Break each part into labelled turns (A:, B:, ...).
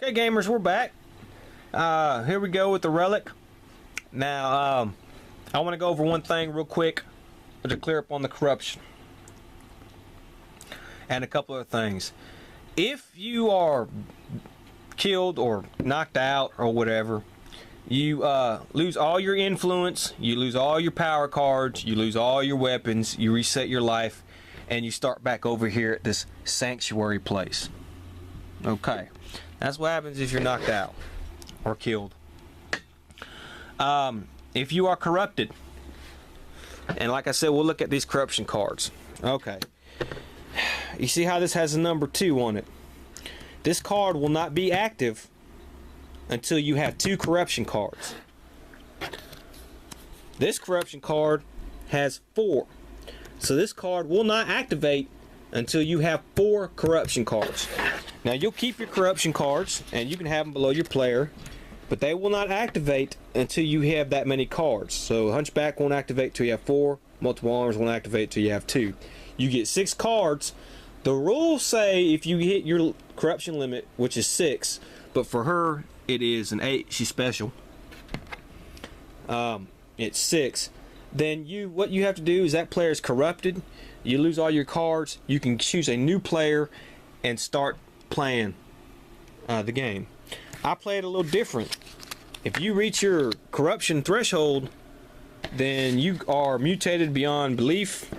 A: Okay, gamers, we're back. Here we go with the relic. Now, I want to go over one thing real quick to clear up on the corruption. And a couple other things. If you are killed or knocked out or whatever, you lose all your influence, you lose all your power cards, you lose all your weapons, you reset your life, and you start back over here at this sanctuary place. Okay, that's what happens if you're knocked out or killed. If you are corrupted, and like I said, we'll look at these corruption cards. Okay, you see how this has a number 2 on it. This card will not be active until you have 2 corruption cards. This corruption card has 4, so this card will not activate until you have 4 corruption cards. Now you'll keep your corruption cards and you can have them below your player, but they will not activate until you have that many cards. So Hunchback won't activate till you have 4, Multiple Arms won't activate till you have 2. You get 6 cards. The rules say if you hit your corruption limit, which is 6, but for her it is an 8, she's special. It's 6. Then what you have to do is that player is corrupted. You lose all your cards. You can choose a new player and start playing the game. I play it a little different. If you reach your corruption threshold, then you are mutated beyond belief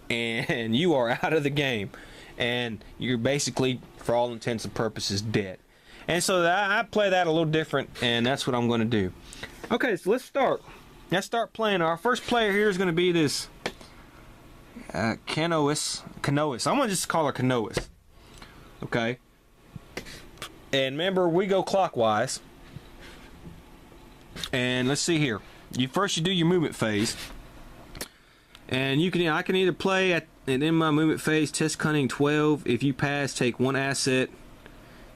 A: and you are out of the game, and you're basically, for all intents and purposes, dead. And so I play that a little different, and that's what I'm going to do. Okay, so let's start. Let's start playing. Our first player here is going to be this Canois. I'm going to just call her Canois. Okay. And remember, we go clockwise. And let's see here. You do your movement phase. And I can either play in my movement phase, test cunning 12. If you pass, take 1 asset,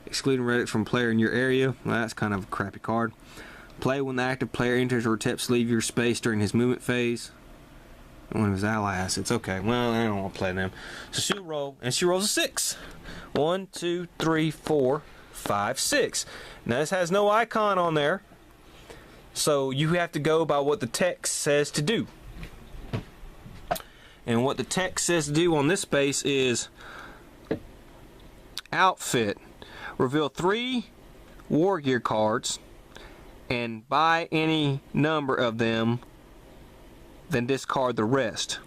A: excluding relics from player in your area. Well, that's kind of a crappy card. Play when the active player enters or attempts to leave your space during his movement phase. One of his ally assets. Okay, well, I don't want to play them. So she'll roll, and she rolls a 6. 1, 2, 3, 4, 5, 6. Now this has no icon on there, so you have to go by what the text says to do. And what the text says to do on this space is outfit. Reveal 3 war gear cards and buy any number of them, then discard the rest.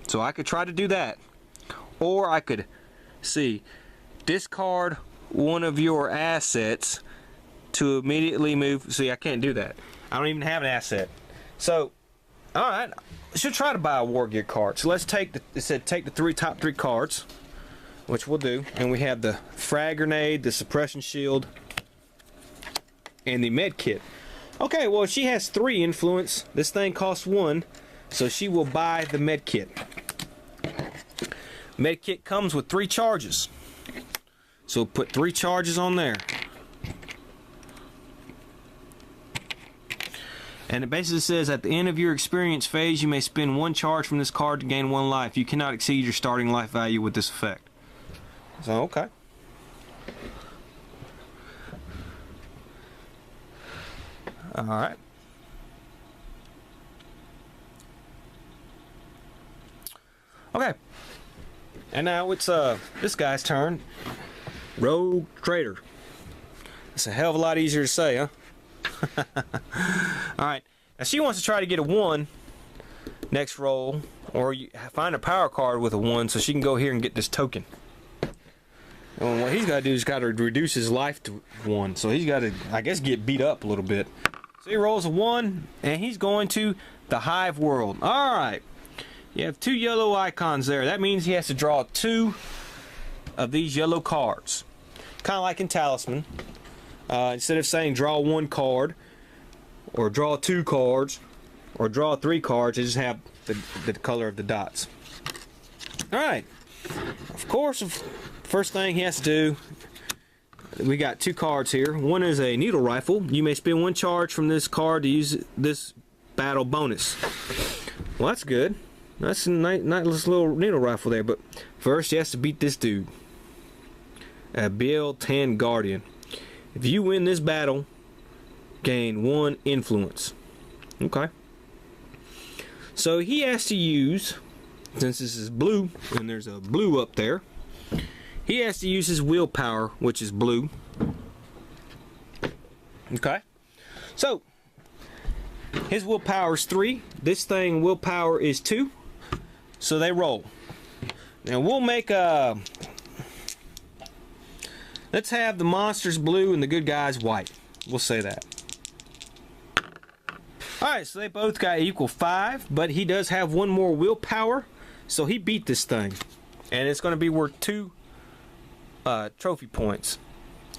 A: So I could try to do that, or I could discard one of your assets to immediately move. See, I can't do that. I don't even have an asset. So, alright, I should try to buy a war gear card. So let's take the top 3 cards, which we'll do. And we have the frag grenade, the suppression shield, and the med kit. Okay, well, she has 3 influence. This thing costs 1, so she will buy the med kit. Med kit comes with 3 charges. So we'll put 3 charges on there. And it basically says at the end of your experience phase, you may spend 1 charge from this card to gain 1 life. You cannot exceed your starting life value with this effect. So, okay. Alright. Okay. And now it's this guy's turn. Rogue Trader. It's a hell of a lot easier to say, huh? Alright. Now she wants to try to get a 1 next roll, or you find a power card with a 1 so she can go here and get this token. And what he's got to do is got to reduce his life to 1. So he's got to, I guess, get beat up a little bit. So he rolls a 1, and he's going to the Hive World. Alright. You have 2 yellow icons there. That means he has to draw 2 of these yellow cards. Kind of like in Talisman. Instead of saying draw 1 card, or draw 2 cards, or draw 3 cards, they just have the color of the dots. Alright. Of course, first thing he has to do, we got 2 cards here. One is a needle rifle. You may spend 1 charge from this card to use this battle bonus. Well, that's good. That's a nice little needle rifle there, but first he has to beat this dude. A BL10 Guardian. If you win this battle, gain 1 influence. Okay. So he has to use, since this is blue, and there's a blue up there, he has to use his willpower, which is blue. Okay. So, his willpower is 3. This thing willpower is 2. So they roll. Now we'll make a... Let's have the monsters blue and the good guys white. We'll say that. Alright, so they both got equal 5, but he does have 1 more willpower, so he beat this thing. And it's going to be worth 2 trophy points.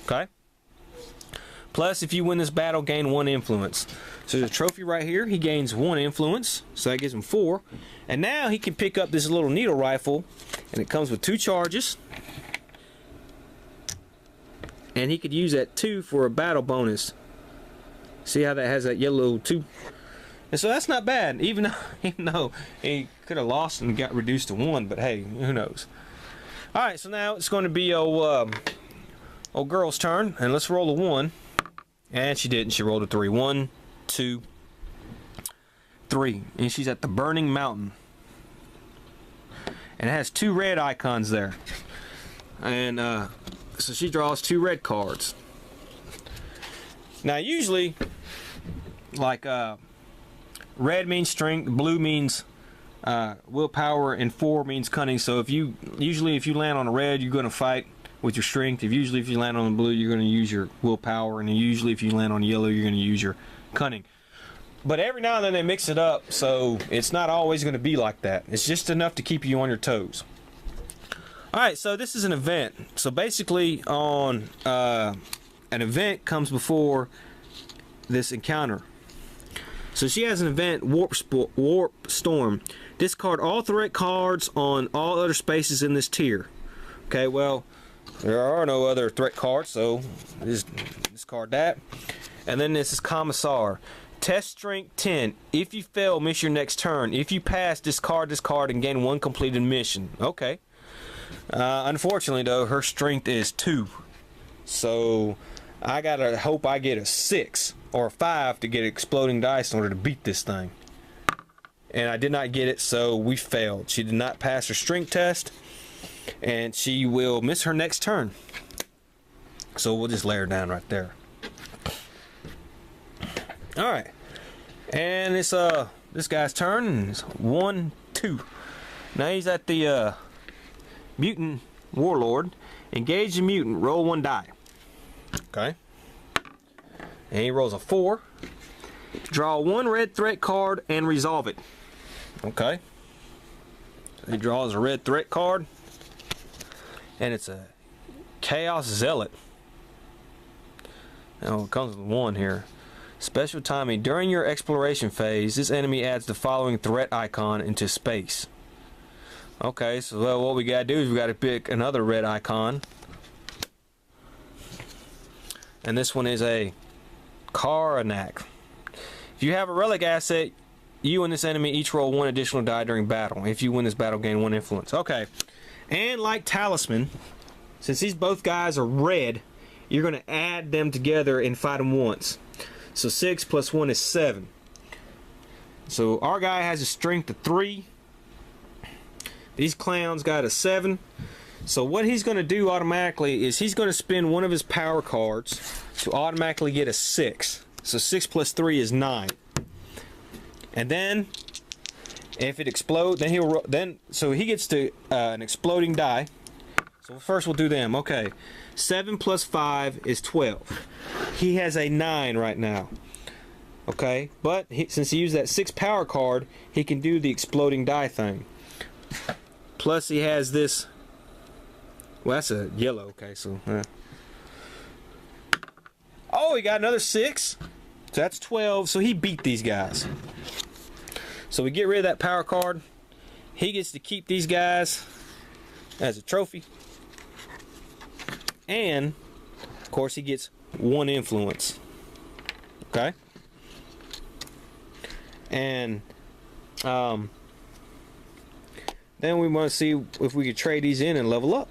A: Okay? Plus, if you win this battle, gain 1 influence. So there's a trophy right here. He gains 1 influence, so that gives him 4. And now he can pick up this little needle rifle, and it comes with 2 charges. And he could use that 2 for a battle bonus. See how that has that yellow 2? And so that's not bad, even though he could have lost and got reduced to 1, but hey, who knows. Alright, so now it's going to be old girl's turn, and let's roll a 1. And she didn't, she rolled a 3. 1, 2, 3. And she's at the Burning Mountain. And it has 2 red icons there. And so she draws 2 red cards. Now usually, like red means strength, blue means willpower, and 4 means cunning. So if you land on a red, you're going to fight with your strength. If you land on the blue, you're going to use your willpower, and usually if you land on yellow, you're going to use your cunning. But every now and then they mix it up, so it's not always going to be like that. It's just enough to keep you on your toes. Alright, so this is an event. So basically on an event comes before this encounter. So she has an event, Warp Storm. Discard all threat cards on all other spaces in this tier. Okay, well, there are no other threat cards, so just discard that. And then this is Commissar. Test strength 10. If you fail, miss your next turn. If you pass, discard this card and gain 1 completed mission. Okay. Unfortunately, though, her strength is 2. So I gotta hope I get a 6 or a 5 to get exploding dice in order to beat this thing. And I did not get it, so we failed. She did not pass her strength test, and she will miss her next turn. So we'll just lay her down right there. Alright. And it's this guy's turn. It's 1, 2. Now he's at the Mutant Warlord. Engage the mutant. Roll 1 die. Okay. And he rolls a 4. Draw 1 red threat card and resolve it. Okay. So he draws a red threat card. And it's a Chaos Zealot. Oh, it comes with 1 here. Special timing. During your exploration phase, this enemy adds the following threat icon into space. Okay, so well, what we gotta do is we gotta pick another red icon. And this one is a Karnak. If you have a relic asset, you and this enemy each roll 1 additional die during battle. If you win this battle, gain 1 influence. Okay. And like Talisman, since these both guys are red, you're going to add them together and fight them once. So 6 plus 1 is 7. So our guy has a strength of 3. These clowns got a 7. So what he's going to do automatically is he's going to spend 1 of his power cards to automatically get a 6. So 6 plus 3 is 9. And then if it explodes, then so he gets to an exploding die. So first we'll do them. Okay. 7 plus 5 is 12. He has a 9 right now. Okay, but since he used that 6 power card, he can do the exploding die thing. Plus he has this. Well, that's a yellow. Okay, so oh, he got another 6. So that's 12. So he beat these guys. So we get rid of that power card. He gets to keep these guys as a trophy. And of course he gets 1 influence. Okay. And then we want to see if we could trade these in and level up.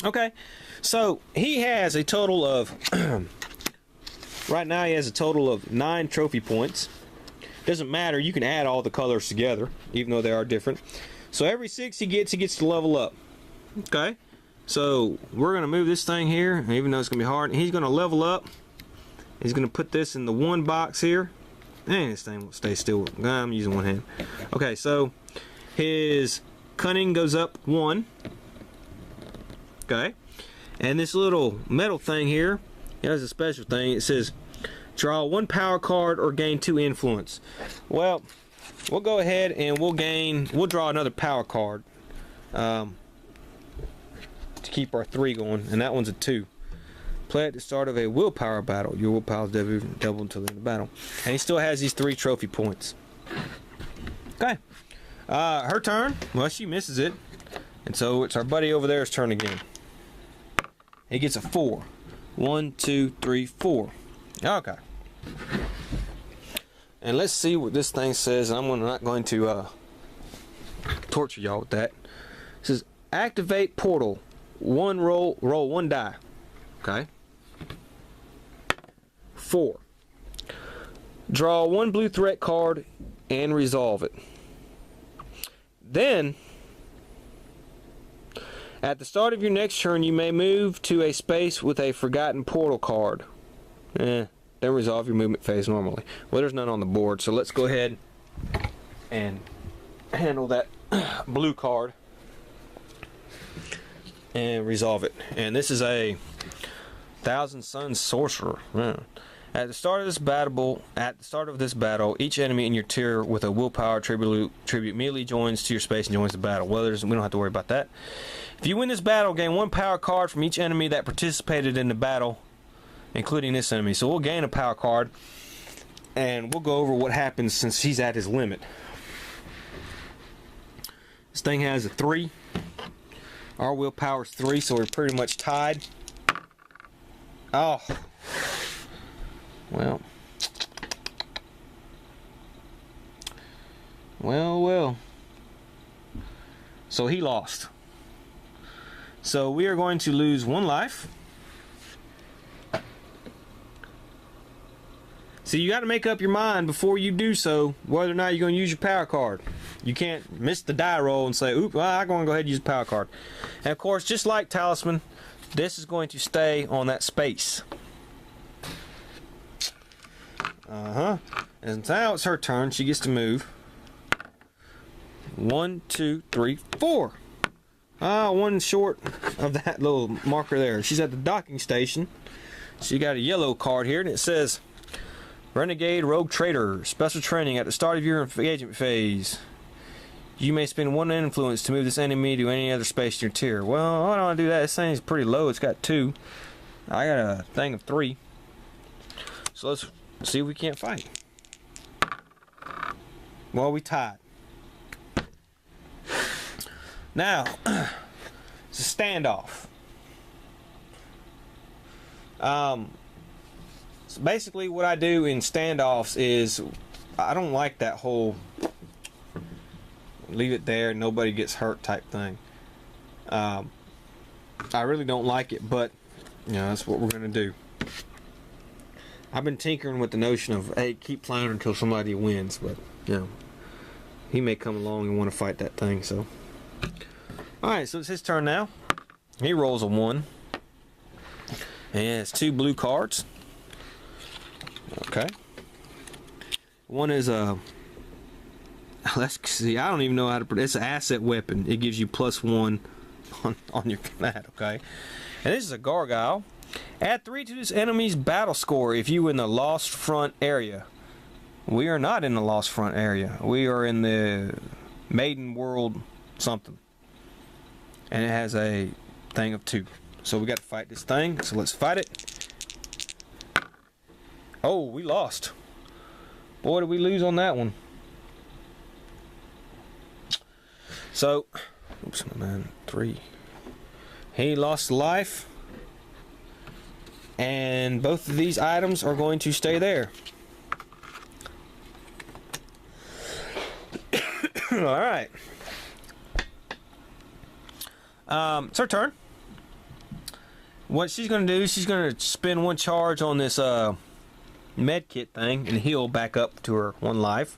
A: Okay. So he has a total of right now he has a total of 9 trophy points. Doesn't matter, you can add all the colors together, even though they are different. So every 6 he gets to level up. Okay, so we're gonna move this thing here, even though it's gonna be hard. He's gonna level up. He's gonna put this in the 1 box here. And this thing will stay still. I'm using one hand. Okay, so his cunning goes up 1. Okay, and this little metal thing here, it has a special thing. It says draw 1 power card or gain 2 influence. Well, we'll go ahead and we'll draw another power card to keep our 3 going, and that one's a 2. Play at the start of a willpower battle. Your willpower is double until the end of the battle. And he still has these 3 trophy points. Okay. Her turn. Well, she misses it. And so it's our buddy over there's turn again. He gets a 4. 1, 2, 3, 4. Okay. And let's see what this thing says. I'm not going to torture y'all with that. It says activate portal. Roll 1 die. Okay. 4. Draw 1 blue threat card and resolve it. Then, at the start of your next turn, you may move to a space with a forgotten portal card. Then resolve your movement phase normally. Well, there's none on the board, so let's go ahead and handle that blue card and resolve it. And this is a Thousand Suns Sorcerer. At the start of this battle, each enemy in your tier with a willpower tribute immediately joins to your space and joins the battle. Well, we don't have to worry about that. If you win this battle, gain 1 power card from each enemy that participated in the battle, including this enemy. So we'll gain a power card, and we'll go over what happens since he's at his limit. This thing has a 3. Our willpower's 3, so we're pretty much tied. Oh. Well. Well. So he lost. So we are going to lose 1 life. So you got to make up your mind before you do so whether or not you're going to use your power card. You can't miss the die roll and say, "Oop, well, I'm going to go ahead and use the power card." And of course, just like Talisman, this is going to stay on that space. And now it's her turn. She gets to move. 1, 2, 3, 4. 1 short of that little marker there. She's at the docking station. She got a yellow card here, and it says Renegade Rogue Trader. Special training. At the start of your engagement phase, you may spend 1 influence to move this enemy to any other space in your tier. Well, I don't want to do that. This thing's pretty low. It's got 2. I got a thing of 3. So let's see if we can't fight. Well, we tied. Now, it's a standoff. So basically what I do in standoffs is I don't like that whole leave it there, nobody gets hurt type thing. I really don't like it, but you know, that's what we're going to do. I've been tinkering with the notion of, hey, keep playing until somebody wins, but you know, he may come along and want to fight that thing. So alright, so it's his turn now. He rolls a 1 and it's 2 blue cards. Okay, one is a let's see, I don't even know how to put it. It's an asset weapon. It gives you +1 on your command. Okay, and this is a gargoyle. Add 3 to this enemy's battle score if you in the Lost Front area. We are not in the Lost Front area. We are in the Maiden World something. And it has a thing of 2. So we got to fight this thing. So let's fight it. Oh, we lost. Boy, did we lose on that one. So, oops, man, 3. He lost life. And both of these items are going to stay there. Alright. It's our turn. what she's gonna do, she's gonna spend 1 charge on this med kit thing and heal back up to her 1 life.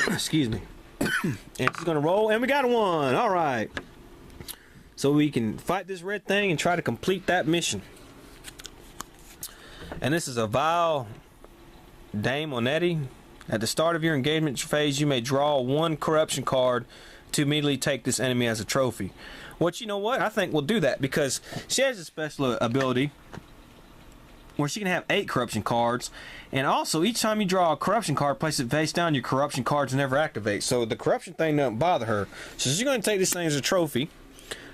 A: Excuse me. And she's gonna roll, and we got a 1. All right. So we can fight this red thing and try to complete that mission. And this is a Vile Dame Onetti. At the start of your engagement phase, you may draw 1 corruption card to immediately take this enemy as a trophy. Which, you know what? I think we'll do that because she has a special ability where she can have 8 corruption cards, and also each time you draw a corruption card, place it face down, your corruption cards never activate. So the corruption thing doesn't bother her. So she's going to take this thing as a trophy.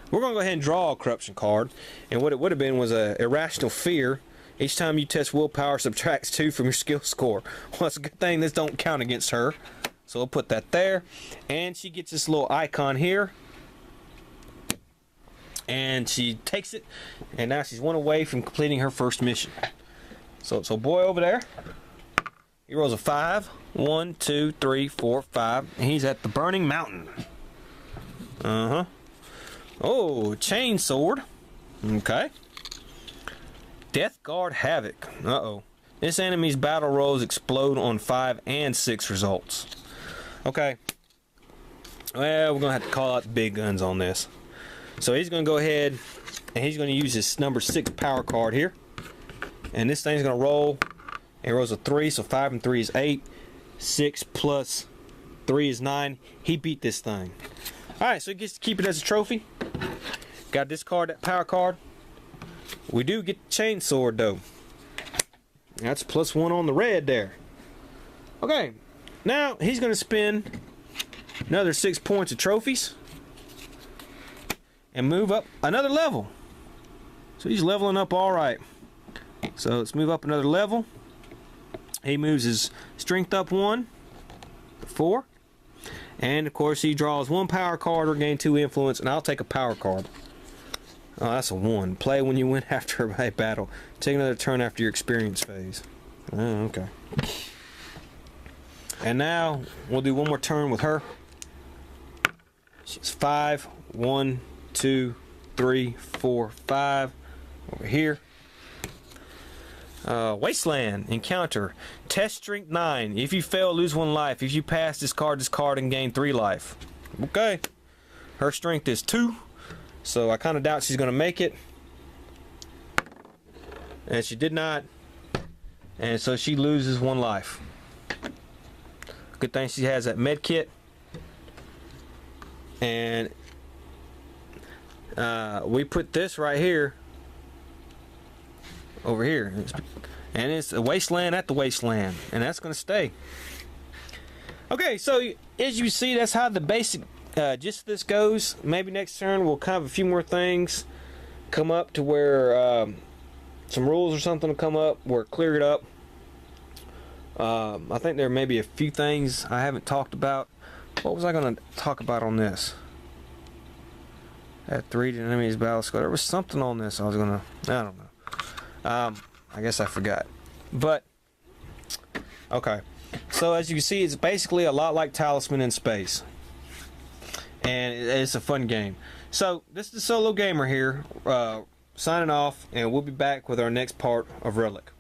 A: We're going to go ahead and draw a corruption card, and what it would have been was a irrational fear. Each time you test willpower, subtracts 2 from your skill score. Well, it's a good thing this don't count against her. So we'll put that there, and she gets this little icon here. And she takes it, and now she's 1 away from completing her first mission. So boy over there, he rolls a 5. 1, 2, 3, 4, 5. And he's at the Burning Mountain. Oh, chain sword. Okay. Death Guard Havoc. This enemy's battle rolls explode on 5 and 6 results. Okay. Well, we're gonna have to call out the big guns on this. So he's going to go ahead and he's going to use his number 6 power card here. And this thing's going to roll. It rolls a 3, so 5 and 3 is 8. 6 plus 3 is 9. He beat this thing. Alright, so he gets to keep it as a trophy. Got this card, that power card. We do get the chain sword though. That's +1 on the red there. Okay, now he's going to spend another 6 points of trophies and move up another level. So he's leveling up all right. So let's move up another level. He moves his strength up 1, 4. And of course he draws 1 power card or gain 2 influence, and I'll take a power card. Oh, that's a 1. Play when you win after a battle. Take another turn after your experience phase. Oh, okay. And now we'll do 1 more turn with her. She's 5. 1, 2, 3, 4, 5. Over here. Wasteland encounter. Test strength 9. If you fail, lose 1 life. If you pass, discard this card and gain 3 life. Okay. Her strength is 2. So I kind of doubt she's going to make it. And she did not. And so she loses 1 life. Good thing she has that med kit. And we put this right here. Over here. And it's a wasteland at the wasteland. And that's going to stay. Okay, so as you see, that's how the basic gist of this goes. Maybe next turn we'll have a few more things come up to where some rules or something will come up where clear it up. I think there may be a few things I haven't talked about. What was I going to talk about on this? At 3 enemies battle score. There was something on this I was going to... I don't know. I guess I forgot. But, okay. So as you can see, it's basically a lot like Talisman in space. And it's a fun game. So, this is SoloGamer here, signing off, and we'll be back with our next part of Relic.